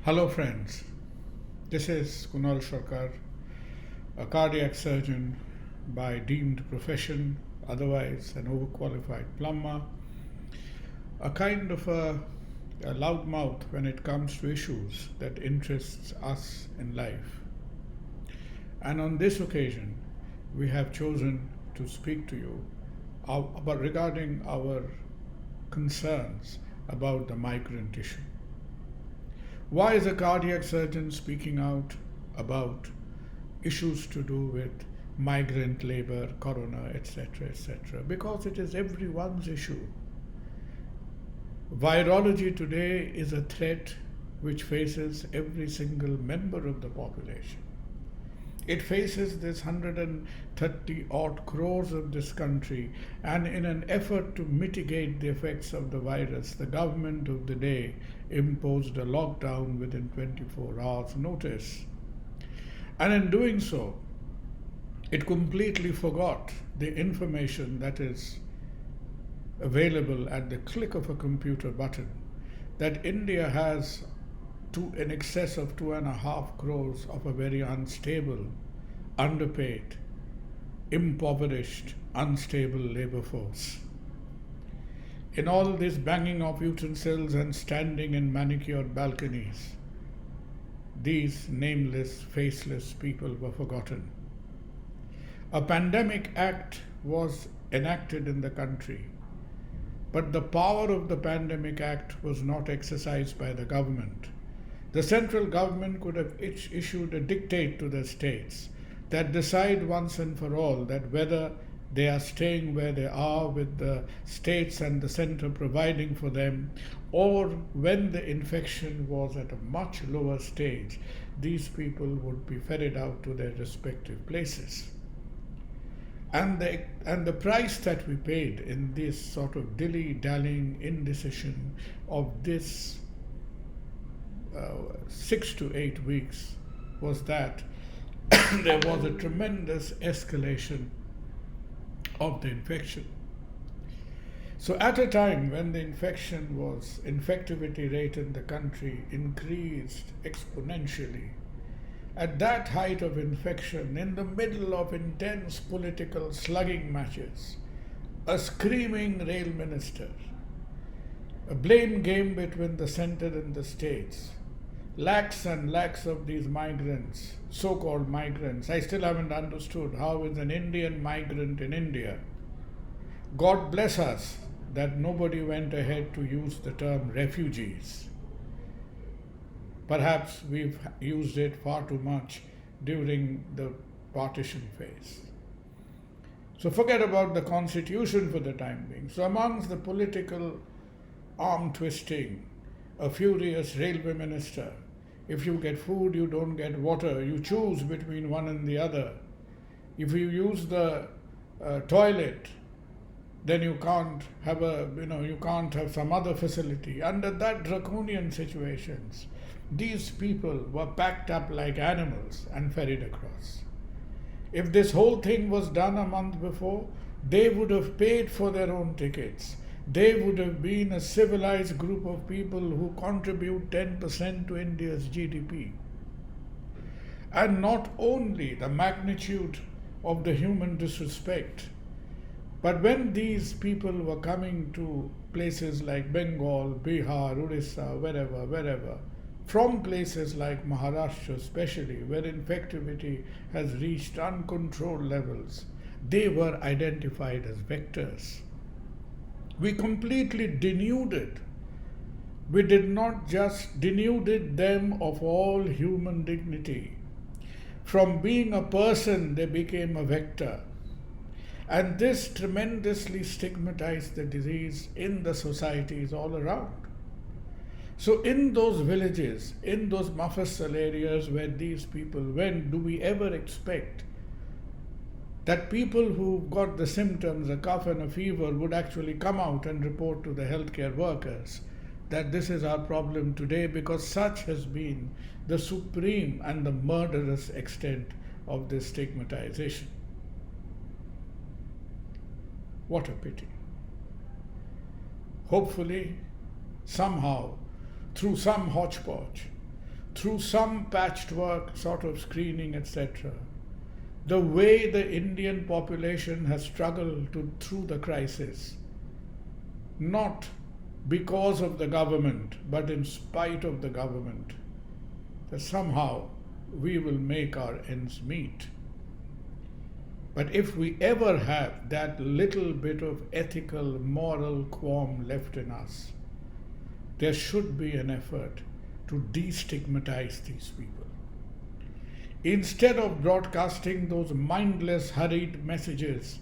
Hello, friends. This is Kunal Sarkar, a cardiac surgeon by deemed profession, otherwise an overqualified plumber, a kind of a loudmouth when it comes to issues that interests us in life. And on this occasion, we have chosen to speak to you about regarding our concerns about the migrant issue. Why is a cardiac surgeon speaking out about issues to do with migrant labor, corona, etc., etc.? Because it is everyone's issue. Virology today is a threat which faces every single member of the population. It faces this 130 odd crores of this country, and in an effort to mitigate the effects of the virus, the government of the day imposed a lockdown within 24 hours' notice. And in doing so, it completely forgot the information that is available at the click of a computer button, that India has in excess of 2.5 crores of a very unstable, underpaid, impoverished, unstable labor force. In all this banging of utensils and standing in manicured balconies, these nameless, faceless people were forgotten. A pandemic act was enacted in the country, but the power of the pandemic act was not exercised by the government. The central government could have issued a dictate to the states that decide once and for all that whether they are staying where they are with the states and the center providing for them, or when the infection was at a much lower stage, these people would be ferried out to their respective places. And the price that we paid in this sort of dilly-dallying indecision of this 6 to 8 weeks was that there was a tremendous escalation of the infection. So at a time when the infectivity rate in the country increased exponentially, at that height of infection, in the middle of intense political slugging matches, a screaming rail minister, a blame game between the center and the states, lakhs and lakhs of these migrants, so-called migrants. I still haven't understood how is an Indian migrant in India. God bless us that nobody went ahead to use the term refugees. Perhaps we've used it far too much during the partition phase. So forget about the constitution for the time being. So amongst the political arm twisting, a furious railway minister, if you get food, you don't get water, you choose between one and the other. If you use the toilet, then you can't have some other facility. Under that draconian situations, these people were packed up like animals and ferried across. If this whole thing was done a month before, they would have paid for their own tickets. They would have been a civilized group of people who contribute 10% to India's GDP. And not only the magnitude of the human disrespect, but when these people were coming to places like Bengal, Bihar, Orissa, wherever, from places like Maharashtra especially, where infectivity has reached uncontrolled levels, they were identified as vectors. We completely denuded. We did not just denuded them of all human dignity. From being a person, they became a vector. And this tremendously stigmatized the disease in the societies all around. So in those villages, in those Mufasal areas where these people went, do we ever expect that people who got the symptoms, a cough and a fever, would actually come out and report to the healthcare workers that this is our problem today, because such has been the supreme and the murderous extent of this stigmatization? What a pity. Hopefully, somehow, through some hodgepodge, through some patchwork sort of screening, etc., the way the Indian population has struggled through the crisis, not because of the government, but in spite of the government, that somehow we will make our ends meet. But if we ever have that little bit of ethical, moral qualm left in us, there should be an effort to destigmatize these people. Instead of broadcasting those mindless, hurried messages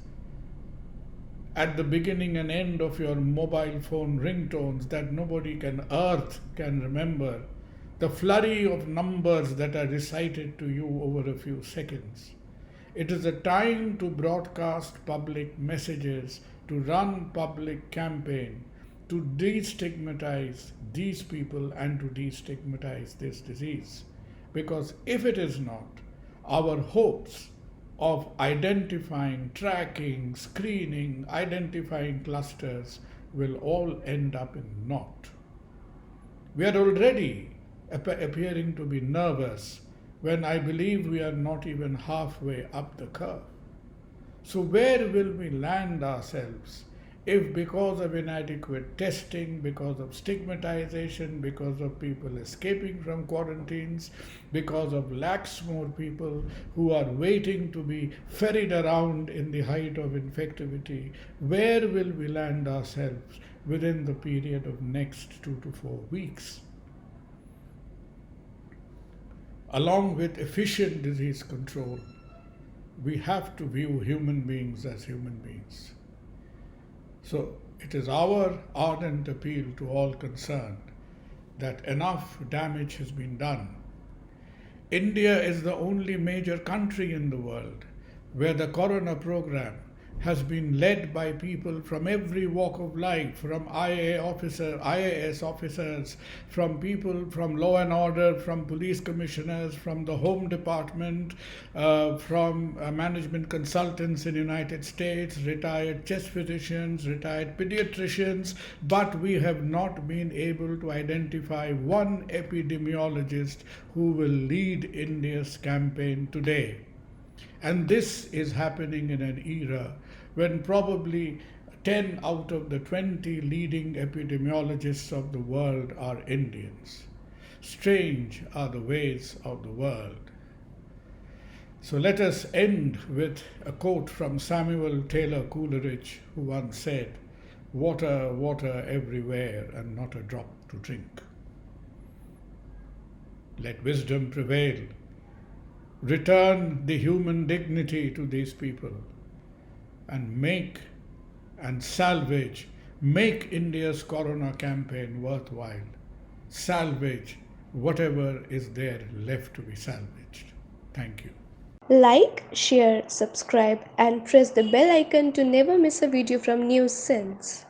at the beginning and end of your mobile phone ringtones that nobody on earth can remember, the flurry of numbers that are recited to you over a few seconds. It is a time to broadcast public messages, to run public campaign, to destigmatize these people and to destigmatize this disease. Because if it is not, our hopes of identifying, tracking, screening, identifying clusters will all end up in naught. We are already appearing to be nervous when I believe we are not even halfway up the curve. So where will we land ourselves if, because of inadequate testing, because of stigmatization, because of people escaping from quarantines, because of lakhs more people who are waiting to be ferried around in the height of infectivity, where will we land ourselves within the period of next 2 to 4 weeks? Along with efficient disease control, we have to view human beings as human beings. So it is our ardent appeal to all concerned that enough damage has been done. India is the only major country in the world where the Corona program has been led by people from every walk of life, from IAS officers, from people from law and order, from police commissioners, from the Home Department, from management consultants in the United States, retired chest physicians, retired pediatricians, but we have not been able to identify one epidemiologist who will lead India's campaign today. And this is happening in an era when probably 10 out of the 20 leading epidemiologists of the world are Indians. Strange are the ways of the world. So let us end with a quote from Samuel Taylor Coleridge, who once said, "Water, water everywhere, and not a drop to drink." Let wisdom prevail. Return the human dignity to these people and make India's Corona campaign worthwhile. Salvage whatever is there left to be salvaged. Thank you. Like, share, subscribe, and press the bell icon to never miss a video from News Sense.